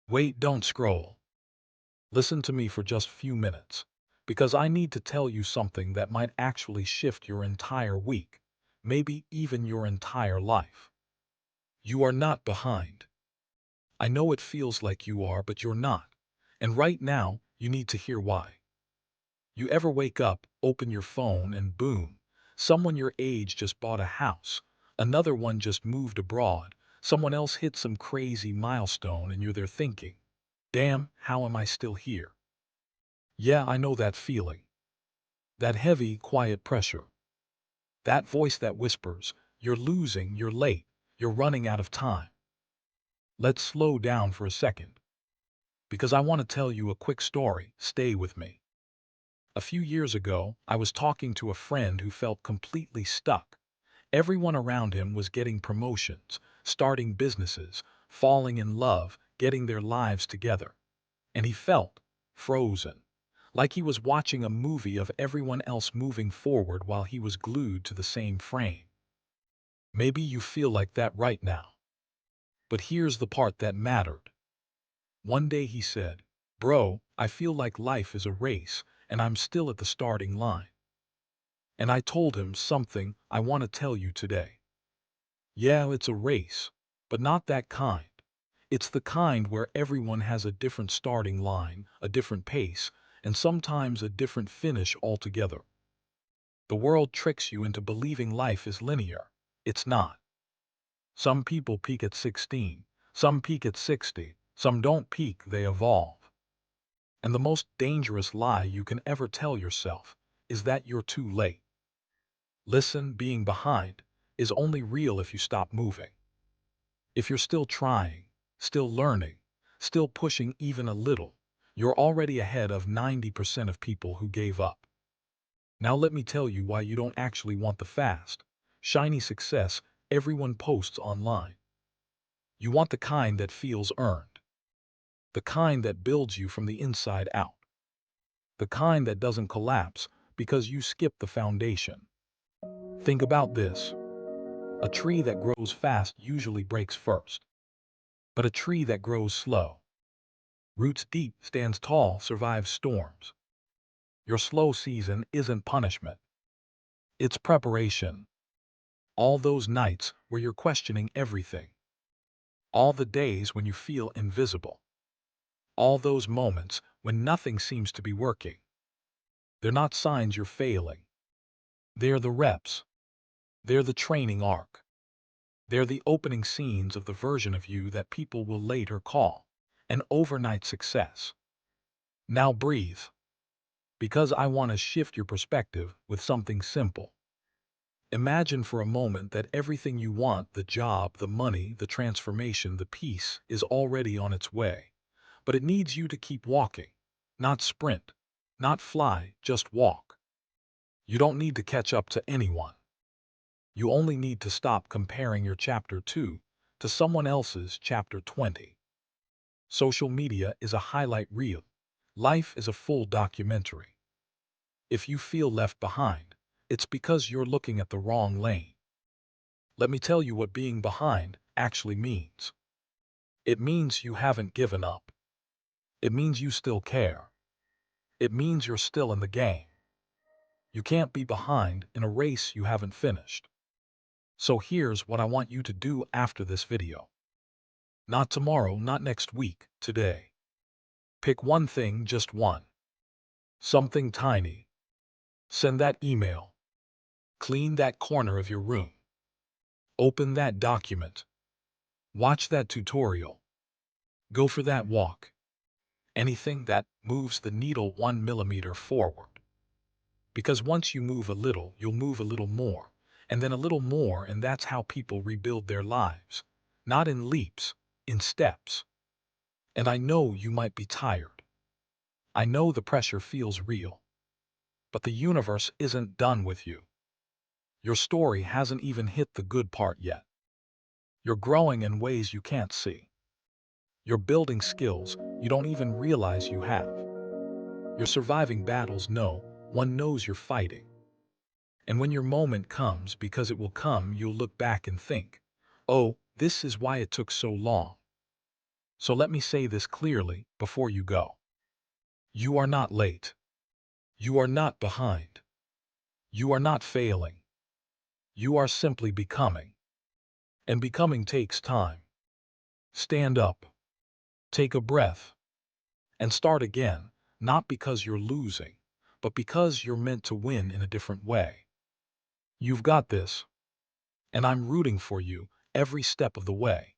Wait, don't scroll. Listen to me for just a few minutes, because I need to tell you something that might actually shift your entire week, maybe even your entire life. You are not behind. I know it feels like you are, but you're not. And right now, you need to hear why. You ever wake up, open your phone, and boom, someone your age just bought a house, another one just moved abroad, someone else hit some crazy milestone, and you're there thinking, damn, how am I still here? Yeah, I know that feeling. That heavy, quiet pressure. That voice that whispers, you're losing, you're late, you're running out of time. Let's slow down for a second, because I want to tell you a quick story. Stay with me. A few years ago, I was talking to a friend who felt completely stuck. Everyone around him was getting promotions, starting businesses, falling in love, getting their lives together. And he felt frozen, like he was watching a movie of everyone else moving forward while he was glued to the same frame. Maybe you feel like that right now. But here's the part that mattered. One day he said, "Bro, I feel like life is a race, and I'm still at the starting line." And I told him something I want to tell you today. Yeah, it's a race, but not that kind. It's the kind where everyone has a different starting line, a different pace, and sometimes a different finish altogether. The world tricks you into believing life is linear. It's not. Some people peak at 16, some peak at 60, some don't peak, they evolve. And the most dangerous lie you can ever tell yourself is that you're too late. Listen, being behind is only real if you stop moving. If you're still trying, still learning, still pushing even a little, you're already ahead of 90% of people who gave up. Now let me tell you why you don't actually want the fast, shiny success everyone posts online. You want the kind that feels earned, the kind that builds you from the inside out, the kind that doesn't collapse because you skipped the foundation. Think about this. A tree that grows fast usually breaks first, but a tree that grows slow, roots deep, stands tall, survives storms. Your slow season isn't punishment. It's preparation. All those nights where you're questioning everything. All the days when you feel invisible. All those moments when nothing seems to be working. They're not signs you're failing. They're the reps. They're the training arc. They're the opening scenes of the version of you that people will later call an overnight success. Now breathe, because I want to shift your perspective with something simple. Imagine for a moment that everything you want, the job, the money, the transformation, the peace, is already on its way. But it needs you to keep walking, not sprint, not fly, just walk. You don't need to catch up to anyone. You only need to stop comparing your chapter 2 to someone else's chapter 20. Social media is a highlight reel. Life is a full documentary. If you feel left behind, it's because you're looking at the wrong lane. Let me tell you what being behind actually means. It means you haven't given up. It means you still care. It means you're still in the game. You can't be behind in a race you haven't finished. So here's what I want you to do after this video. Not tomorrow, not next week, today. Pick one thing, just one. Something tiny. Send that email. Clean that corner of your room. Open that document. Watch that tutorial. Go for that walk. Anything that moves the needle 1 millimeter forward. Because once you move a little, you'll move a little more, and then a little more, and that's how people rebuild their lives. Not in leaps, in steps. And I know you might be tired. I know the pressure feels real. But the universe isn't done with you. Your story hasn't even hit the good part yet. You're growing in ways you can't see. You're building skills you don't even realize you have. You're surviving battles no one knows you're fighting. And when your moment comes, because it will come, you'll look back and think, oh, this is why it took so long. So let me say this clearly before you go. You are not late. You are not behind. You are not failing. You are simply becoming. And becoming takes time. Stand up. Take a breath. And start again, not because you're losing, but because you're meant to win in a different way. You've got this, and I'm rooting for you every step of the way.